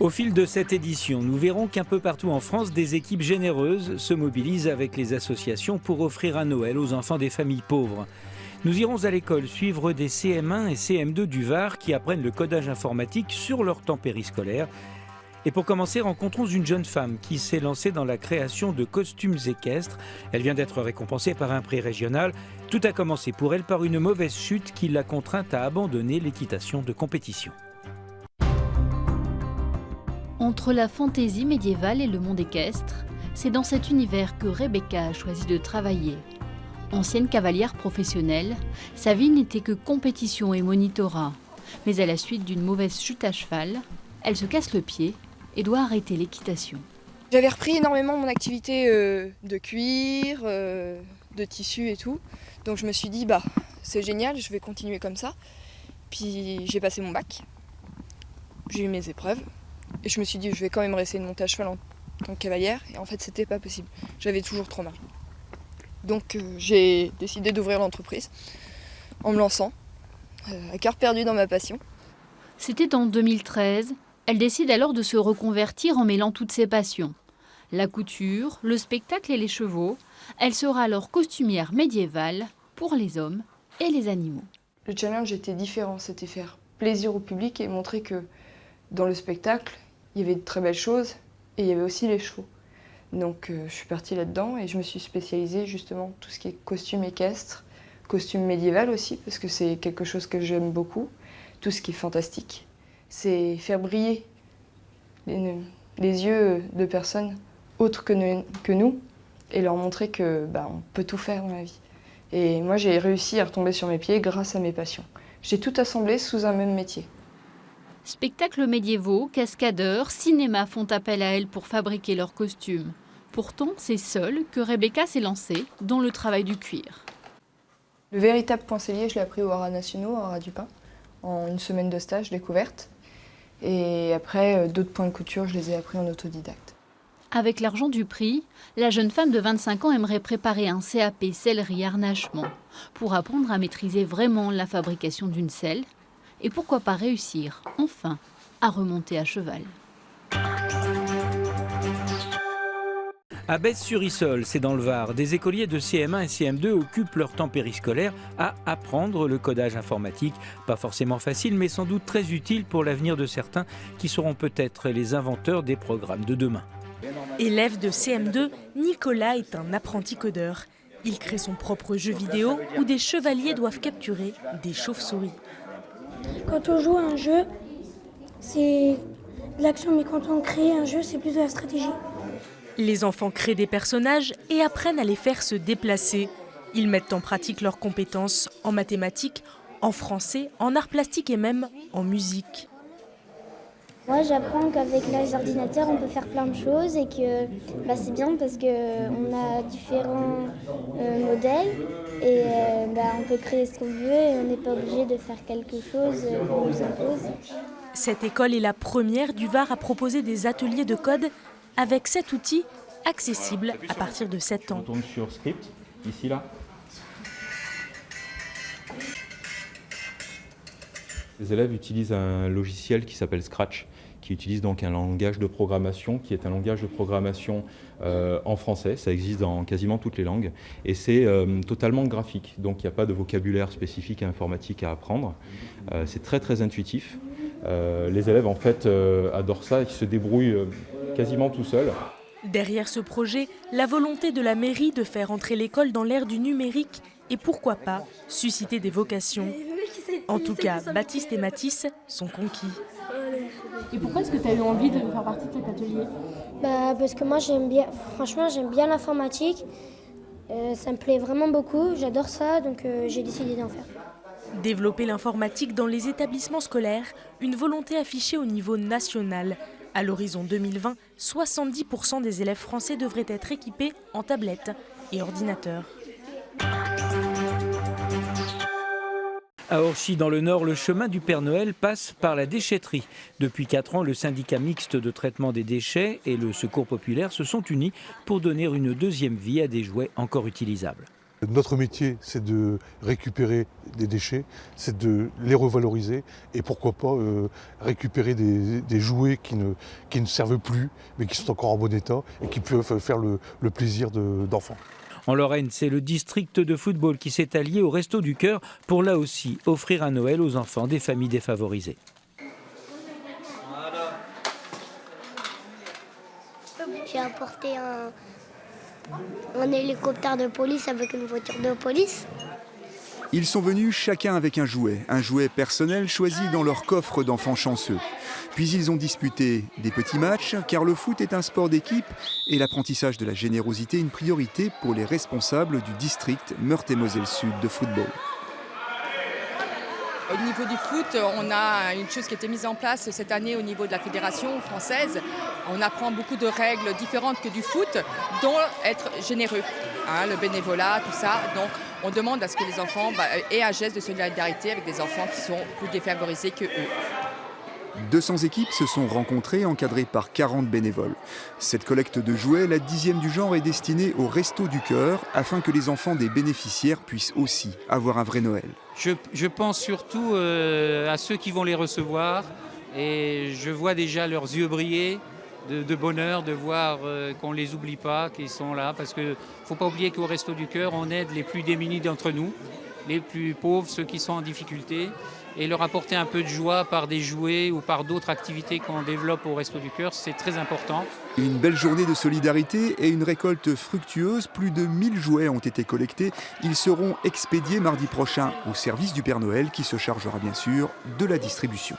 Au fil de cette édition, nous verrons qu'un peu partout en France, des équipes généreuses se mobilisent avec les associations pour offrir un Noël aux enfants des familles pauvres. Nous irons à l'école suivre des CM1 et CM2 du Var qui apprennent le codage informatique sur leur temps périscolaire. Et pour commencer, rencontrons une jeune femme qui s'est lancée dans la création de costumes équestres. Elle vient d'être récompensée par un prix régional. Tout a commencé pour elle par une mauvaise chute qui l'a contrainte à abandonner l'équitation de compétition. Entre la fantaisie médiévale et le monde équestre, c'est dans cet univers que Rebecca a choisi de travailler. Ancienne cavalière professionnelle, sa vie n'était que compétition et monitorat. Mais à la suite d'une mauvaise chute à cheval, elle se casse le pied et doit arrêter l'équitation. J'avais repris énormément mon activité de cuir, de tissu et tout. Donc je me suis dit, c'est génial, je vais continuer comme ça. Puis j'ai passé mon bac, j'ai eu mes épreuves. Et je me suis dit, je vais quand même rester de monter à cheval en tant que cavalière. Et en fait, c'était pas possible. J'avais toujours trop mal. Donc j'ai décidé d'ouvrir l'entreprise en me lançant, à cœur perdu dans ma passion. C'était en 2013. Elle décide alors de se reconvertir en mêlant toutes ses passions. La couture, le spectacle et les chevaux. Elle sera alors costumière médiévale pour les hommes et les animaux. Le challenge était différent, c'était faire plaisir au public et montrer que dans le spectacle, il y avait de très belles choses et il y avait aussi les chevaux. Donc je suis partie là-dedans et je me suis spécialisée justement tout ce qui est costume équestre, costume médiéval aussi, parce que c'est quelque chose que j'aime beaucoup. Tout ce qui est fantastique, c'est faire briller les yeux de personnes autres que nous et leur montrer que on peut tout faire dans la vie. Et moi j'ai réussi à retomber sur mes pieds grâce à mes passions. J'ai tout assemblé sous un même métier. Spectacles médiévaux, cascadeurs, cinéma font appel à elle pour fabriquer leurs costumes. Pourtant, c'est seule que Rebecca s'est lancée dans le travail du cuir. Le véritable point cellier, je l'ai appris au Haras nationaux, au Haras du Pin, en une semaine de stage découverte. Et après, d'autres points de couture, je les ai appris en autodidacte. Avec l'argent du prix, la jeune femme de 25 ans aimerait préparer un CAP sellerie-harnachement pour apprendre à maîtriser vraiment la fabrication d'une selle. Et pourquoi pas réussir, enfin, à remonter à cheval. À Besse-sur-Issole, c'est dans le Var, des écoliers de CM1 et CM2 occupent leur temps périscolaire à apprendre le codage informatique. Pas forcément facile, mais sans doute très utile pour l'avenir de certains qui seront peut-être les inventeurs des programmes de demain. Élève de CM2, Nicolas est un apprenti codeur. Il crée son propre jeu vidéo où des chevaliers doivent capturer des chauves-souris. Quand on joue à un jeu, c'est de l'action, mais quand on crée un jeu, c'est plus de la stratégie. Les enfants créent des personnages et apprennent à les faire se déplacer. Ils mettent en pratique leurs compétences en mathématiques, en français, en arts plastiques et même en musique. Moi, j'apprends qu'avec les ordinateurs, on peut faire plein de choses et que c'est bien parce qu'on a différents modèles et on peut créer ce qu'on veut et on n'est pas obligé de faire quelque chose qu'on nous impose. Cette école est la première du Var à proposer des ateliers de code avec cet outil accessible à partir de 7 ans. On tourne sur Script, ici, là. Les élèves utilisent un logiciel qui s'appelle Scratch, qui utilise donc un langage de programmation, qui est un langage de programmation en français. Ça existe dans quasiment toutes les langues. Et c'est totalement graphique, donc il n'y a pas de vocabulaire spécifique et informatique à apprendre. C'est très très intuitif. Les élèves en fait adorent ça, ils se débrouillent quasiment tout seuls. Derrière ce projet, la volonté de la mairie de faire entrer l'école dans l'ère du numérique et pourquoi pas susciter des vocations. En tout cas, Baptiste et Mathis sont conquis. Et pourquoi est-ce que tu as eu envie de faire partie de cet atelier ? Parce que moi j'aime bien l'informatique, ça me plaît vraiment beaucoup, j'adore ça, donc j'ai décidé d'en faire. Développer l'informatique dans les établissements scolaires, une volonté affichée au niveau national. À l'horizon 2020, 70% des élèves français devraient être équipés en tablettes et ordinateurs. À Orchy, dans le Nord, le chemin du Père Noël passe par la déchetterie. Depuis 4 ans, le syndicat mixte de traitement des déchets et le Secours populaire se sont unis pour donner une deuxième vie à des jouets encore utilisables. Notre métier, c'est de récupérer des déchets, c'est de les revaloriser et pourquoi pas récupérer des jouets qui ne servent plus, mais qui sont encore en bon état et qui peuvent faire le plaisir d'enfants. En Lorraine, c'est le district de football qui s'est allié au Resto du Cœur pour là aussi offrir un Noël aux enfants des familles défavorisées. J'ai apporté un hélicoptère de police avec une voiture de police. Ils sont venus chacun avec un jouet personnel choisi dans leur coffre d'enfants chanceux. Puis ils ont disputé des petits matchs, car le foot est un sport d'équipe et l'apprentissage de la générosité une priorité pour les responsables du district Meurthe-et-Moselle-Sud de football. Au niveau du foot, on a une chose qui a été mise en place cette année au niveau de la fédération française. On apprend beaucoup de règles différentes que du foot, dont être généreux, le bénévolat, tout ça. Donc on demande à ce que les enfants aient un geste de solidarité avec des enfants qui sont plus défavorisés que eux. 200 équipes se sont rencontrées, encadrées par 40 bénévoles. Cette collecte de jouets, la 10e du genre, est destinée au Resto du Cœur, afin que les enfants des bénéficiaires puissent aussi avoir un vrai Noël. Je pense surtout à ceux qui vont les recevoir et je vois déjà leurs yeux briller de bonheur, de voir qu'on ne les oublie pas, qu'ils sont là. Parce qu'il ne faut pas oublier qu'au Resto du Cœur, on aide les plus démunis d'entre nous, les plus pauvres, ceux qui sont en difficulté, et leur apporter un peu de joie par des jouets ou par d'autres activités qu'on développe au Resto du Cœur, c'est très important. Une belle journée de solidarité et une récolte fructueuse. Plus de 1000 jouets ont été collectés. Ils seront expédiés mardi prochain au service du Père Noël qui se chargera bien sûr de la distribution.